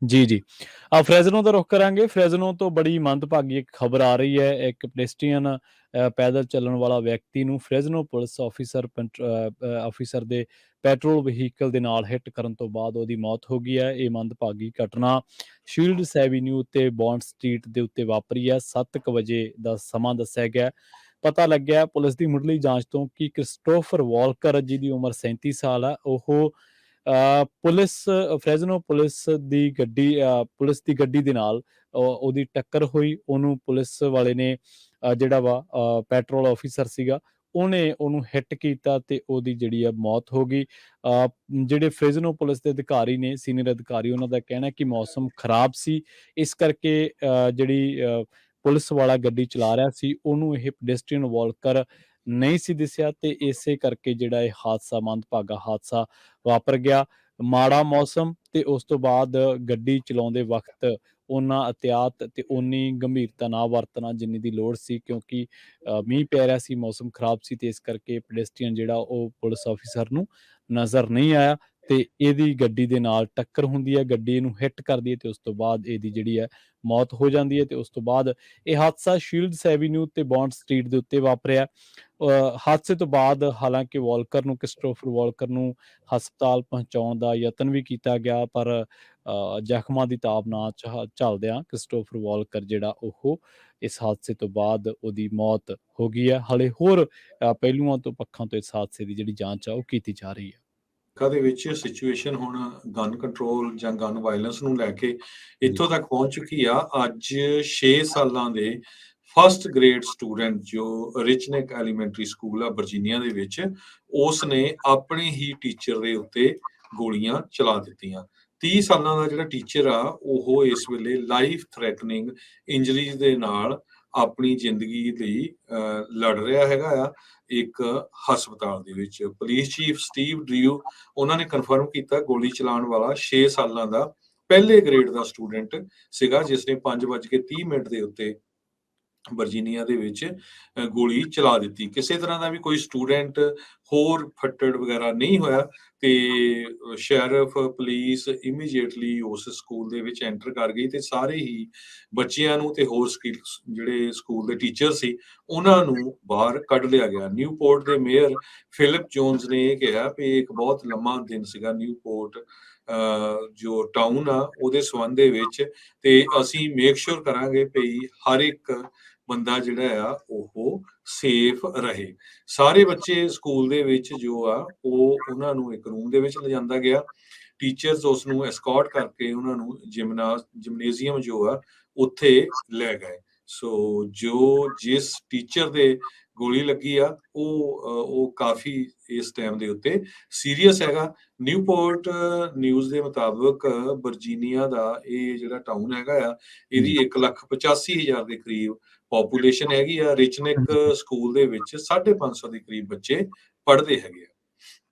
ਜੀ, ਜੀ। ਫਰੈਜ਼ਨੋ ਦਾ ਰੁੱਖ ਕਰਾਂਗੇ। ਫਰੈਜ਼ਨੋ ਤੋਂ ਬੜੀ ਮੰਦਭਾਗੀ ਇੱਕ ਖਬਰ ਆ ਰਹੀ ਹੈ। ਇੱਕ ਪੈਡੈਸਟਰੀਅਨ ਪੈਦਲ ਚੱਲਣ ਵਾਲਾ ਵਿਅਕਤੀ ਨੂੰ ਫਰੈਜ਼ਨੋ ਪੁਲਿਸ ਆਫਿਸਰ ਦੇ ਪੈਟਰੋਲ ਵਹੀਕਲ ਦੇ ਨਾਲ ਹਿੱਟ ਕਰਨ ਤੋਂ ਬਾਅਦ ਉਹਦੀ ਮੌਤ ਹੋ ਗਈ ਹੈ। ਇਹ ਮੰਦਭਾਗੀ ਘਟਨਾ ਸ਼ੀਲਡਸ ਐਵੀਨਿਊ ਤੇ ਬੌਂਡ ਸਟਰੀਟ ਦੇ ਉੱਤੇ ਵਾਪਰੀ ਹੈ। 7 ਵਜੇ ਦਾ ਸਮਾਂ ਦੱਸਿਆ ਗਿਆ। ਪਤਾ ਲੱਗਿਆ ਪੁਲਿਸ ਦੀ ਮੁੱਢਲੀ ਜਾਂਚ ਤੋਂ ਕਿ ਕ੍ਰਿਸਟੋਫਰ ਵਾਲਕਰ, ਜਿਹਦੀ ਉਮਰ 37 ਸਾਲ ਹੈ, ਉਹ ਪੁਲਿਸ ਫਰੈਜ਼ਨੋ ਪੁਲਿਸ ਦੀ ਗੱਡੀ ਦੇ ਨਾਲ ਉਹਦੀ ਟੱਕਰ ਹੋਈ। ਉਹਨੂੰ ਪੁਲਿਸ ਵਾਲੇ ਨੇ ਜਿਹੜਾ ਵਾ ਪੈਟਰੋਲ ਆਫਿਸਰ ਸੀਗਾ, ਉਹਨੇ ਉਹਨੂੰ ਹਿੱਟ ਕੀਤਾ ਤੇ ਉਹਦੀ ਜਿਹੜੀ ਆ ਮੌਤ ਹੋ ਗਈ। ਜਿਹੜੇ ਫਰੈਜ਼ਨੋ ਪੁਲਿਸ ਦੇ ਅਧਿਕਾਰੀ ਨੇ, ਸੀਨੀਅਰ ਅਧਿਕਾਰੀ, ਉਹਨਾਂ ਦਾ ਕਹਿਣਾ ਕਿ ਮੌਸਮ ਖਰਾਬ ਸੀ, ਇਸ ਕਰਕੇ ਜਿਹੜੀ ਪੁਲਿਸ ਵਾਲਾ ਗੱਡੀ ਚਲਾ ਰਿਹਾ ਸੀ, ਉਹਨੂੰ ਇਹ ਪੈਡੈਸਟਰੀਅਨ ਵਾਲਕਰ ਨਹੀਂ ਸੀ ਦਿਸਿਆ ਤੇ ਇਸੇ ਕਰਕੇ ਜਿਹੜਾ ਇਹ ਹਾਦਸਾ, ਮੰਦਭਾਗਾ ਹਾਦਸਾ ਵਾਪਰ ਗਿਆ। ਮਾੜਾ ਮੌਸਮ ਤੇ ਉਸ ਤੋਂ ਬਾਅਦ ਗੱਡੀ ਚਲਾਉਂਦੇ ਵਕਤ ਓਨਾ ਅਹਤਿਆਤ ਤੇ ਓਨੀ ਗੰਭੀਰਤਾ ਨਾ ਵਰਤਣਾ ਜਿੰਨੀ ਦੀ ਲੋੜ ਸੀ, ਕਿਉਂਕਿ ਮੀਂਹ ਪੈ ਰਿਹਾ ਸੀ, ਮੌਸਮ ਖਰਾਬ ਸੀ ਤੇ ਇਸ ਕਰਕੇ ਪੈਡੈਸਟਰੀਅਨ ਜਿਹੜਾ ਉਹ ਪੁਲਿਸ ਆਫਿਸਰ ਨੂੰ ਨਜ਼ਰ ਨਹੀਂ ਆਇਆ ਤੇ ਇਹਦੀ ਗੱਡੀ ਦੇ ਨਾਲ ਟੱਕਰ ਹੁੰਦੀ ਹੈ, ਗੱਡੀ ਨੂੰ ਹਿੱਟ ਕਰਦੀ ਹੈ ਤੇ ਉਸ ਤੋਂ ਬਾਅਦ ਇਹਦੀ ਜਿਹੜੀ ਹੈ ਮੌਤ ਹੋ ਜਾਂਦੀ ਹੈ। ਤੇ ਉਸ ਤੋਂ ਬਾਅਦ ਇਹ ਹਾਦਸਾ ਸ਼ੀਲਡਸ ਐਵੀਨਿਊ ਤੇ ਬੌਂਡ ਸਟਰੀਟ ਦੇ ਉੱਤੇ ਵਾਪਰਿਆ। ਹਾਦਸੇ ਤੋਂ ਬਾਅਦ ਹਾਲਾਂਕਿ ਕ੍ਰਿਸਟੋਫਰ ਵਾਲਕਰ ਨੂੰ ਹਸਪਤਾਲ ਪਹੁੰਚਾਉਣ ਦਾ ਯਤਨ ਵੀ ਕੀਤਾ ਗਿਆ, ਪਰ ਜ਼ਖਮਾਂ ਦੀ ਤਾਬ ਨਾ ਝੱਲਦਿਆਂ ਕ੍ਰਿਸਟੋਫਰ ਵਾਲਕਰ ਜਿਹੜਾ ਉਹ ਇਸ ਹਾਦਸੇ ਤੋਂ ਬਾਅਦ ਉਹਦੀ ਮੌਤ ਹੋ ਗਈ ਹੈ। ਹਾਲੇ ਹੋਰ ਪਹਿਲੂਆਂ ਤੋਂ, ਪੱਖਾਂ ਤੋਂ ਇਸ ਹਾਦਸੇ ਦੀ ਜਿਹੜੀ ਜਾਂਚ ਆ ਉਹ ਕੀਤੀ ਜਾ ਰਹੀ ਹੈ। ਦੇ ਵਿੱਚ ਸਿਚੁਏਸ਼ਨ ਹੁਣ ਗਨ ਕੰਟਰੋਲ ਜਾਂ ਗਨ ਵਾਇਲੈਂਸ ਨੂੰ ਲੈ ਕੇ ਇੱਥੋਂ ਤੱਕ ਪਹੁੰਚ ਚੁੱਕੀ ਆ। ਅੱਜ 6 ਸਾਲਾਂ ਦੇ ਫਸਟ ਗ੍ਰੇਡ ਸਟੂਡੈਂਟ ਜੋ ਰਿਚਨੈਕ ਐਲੀਮੈਂਟਰੀ ਸਕੂਲ ਆ ਵਰਜੀਨੀਆ ਦੇ ਵਿੱਚ, ਉਸ ਨੇ ਆਪਣੇ ਹੀ ਟੀਚਰ ਦੇ ਉੱਤੇ ਗੋਲੀਆਂ ਚਲਾ ਦਿੱਤੀਆਂ। 30 ਸਾਲਾਂ ਦਾ ਜਿਹੜਾ ਟੀਚਰ ਆ ਉਹ ਇਸ ਵੇਲੇ ਲਾਈਫ ਥ੍ਰੈਟਨਿੰਗ ਇੰਜਰੀਜ਼ ਦੇ ਨਾਲ ਆਪਣੀ ਜ਼ਿੰਦਗੀ ਲਈ ਲੜ ਰਿਹਾ ਹੈਗਾ ਆ ਇੱਕ ਹਸਪਤਾਲ ਦੇ ਵਿੱਚ। ਪੁਲਿਸ ਚੀਫ ਸਟੀਵ ਡ੍ਰਿਊ ਉਹਨਾਂ ਨੇ ਕਨਫਰਮ ਕੀਤਾ ਗੋਲੀ ਚਲਾਉਣ ਵਾਲਾ 6 ਸਾਲਾਂ ਦਾ ਪਹਿਲੇ ਗ੍ਰੇਡ ਦਾ ਸਟੂਡੈਂਟ ਸੀਗਾ, ਜਿਸ ਨੇ 5:30 ਦੇ ਉੱਤੇ ਵਰਜੀਨੀਆ ਦੇ ਵਿੱਚ ਗੋਲੀ ਚਲਾ ਦਿੱਤੀ। ਕਿਸੇ ਤਰ੍ਹਾਂ ਦਾ ਵੀ ਕੋਈ ਸਟੂਡੈਂਟ ਹੋਰ ਫੱਟੜ ਵਗੈਰਾ ਨਹੀਂ ਹੋਇਆ ਤੇ ਸ਼ੈਰਿਫ ਪੁਲਿਸ ਇਮੀਡੀਏਟਲੀ ਉਸ ਸਕੂਲ ਦੇ ਵਿੱਚ ਐਂਟਰ ਕਰ ਗਈ ਤੇ ਸਾਰੇ ਹੀ ਬੱਚਿਆਂ ਨੂੰ ਤੇ ਹੋਰ ਜਿਹੜੇ ਸਕੂਲ ਦੇ ਟੀਚਰ ਸੀ ਉਹਨਾਂ ਨੂੰ ਬਾਹਰ ਕੱਢ ਲਿਆ ਗਿਆ। ਨਿਊਪੋਰਟ ਦੇ ਮੇਅਰ ਫਿਲਿਪ ਜੋਨਸ ਨੇ ਇਹ ਕਿਹਾ ਵੀ ਇੱਕ ਬਹੁਤ ਲੰਮਾ ਦਿਨ ਸੀਗਾ ਨਿਊਪੋਰਟ ਜੋ ਟਾਊਨ ਆ ਉਹਦੇ ਸੰਬੰਧ ਦੇ ਵਿੱਚ, ਤੇ ਅਸੀਂ ਮੇਕ ਸ਼ੋਰ ਕਰਾਂਗੇ ਵੀ ਹਰ ਇੱਕ ਬੰਦਾ ਜਿਹੜਾ ਆ ਉਹ ਸੇਫ ਰਹੇ। ਸਾਰੇ ਬੱਚੇ ਸਕੂਲ ਦੇ ਵਿੱਚ ਜੋ ਆ ਉਹ ਉਹਨਾਂ ਨੂੰ ਇੱਕ ਰੂਮ ਦੇ ਵਿੱਚ ਲਿਜਾਂਦਾ ਗਿਆ। ਟੀਚਰਸ ਉਸ ਨੂੰ ਐਸਕੌਰਟ ਕਰਕੇ ਉਹਨਾਂ ਨੂੰ ਜਿਮਨੇਜ਼ੀਅਮ ਜੋ ਆ ਉੱਥੇ ਲੈ ਗਏ। ਸੋ ਜਿਸ ਟੀਚਰ ਦੇ ਗੋਲੀ ਲੱਗੀ ਆ ਉਹ ਕਾਫੀ ਇਸ ਟਾਈਮ ਦੇ ਉੱਤੇ ਸੀਰੀਅਸ ਹੈਗਾ। ਨਿਊਪੋਰਟ ਨਿਊਜ਼ ਦੇ ਮੁਤਾਬਕ ਵਰਜੀਨੀਆ ਦਾ ਇਹ ਜਿਹੜਾ ਟਾਊਨ ਹੈਗਾ ਆ ਇਹਦੀ 1,85,000 ਦੇ ਕਰੀਬ ਪੋਪੂਲੇਸ਼ਨ ਹੈਗੀ ਆ। ਰਿਚਨੈਕ ਸਕੂਲ ਦੇ ਵਿੱਚ 550 ਦੇ ਕਰੀਬ ਬੱਚੇ ਪੜ੍ਹਦੇ ਹੈਗੇ ਆ।